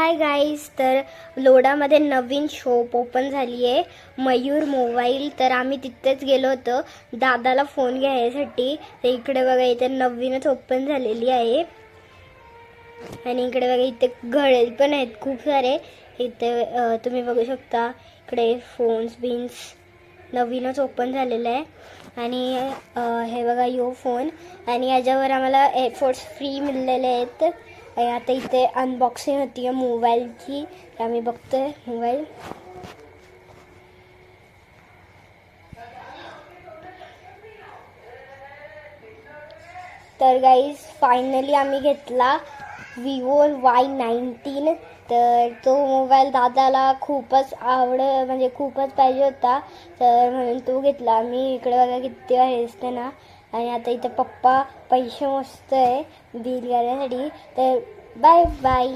Hi guys, तर लोडामध्ये नवीन shop open झाली आहे, मयूर मोबाईल. तर आम्ही तिथेच गेलो होतो दादाला फोन घ्यायसाठी. तर इकडे बघा, इथे नवीनच ओपन झालेली आहे. आणि इकडे बघा, इथे घडे पण आहेत खूप सारे. इथे तुम्ही बघू शकता, इकडे फोन्स बिन्स नवीनच ओपन झालेलं आहे. आणि हे बघा यो फोन, आणि याच्यावर आम्हाला एअरफोर्स फ्री मिळलेले आहेत. आता इथे अनबॉक्सिंग होती आहे मोबाईलची, आम्ही बघतोय मोबाईल. तर गाईज फायनली आम्ही घेतला विवो Y19. तर तो मोबाईल दादाला खूपच म्हणजे खूपच पाहिजे होता, तर म्हणून तो घेतला आम्ही. इकडे बघा किती आहेस ते ना. आणि आता इथे पप्पा पैसे मोजतोय बिल करण्यासाठी. तर बाय बाय.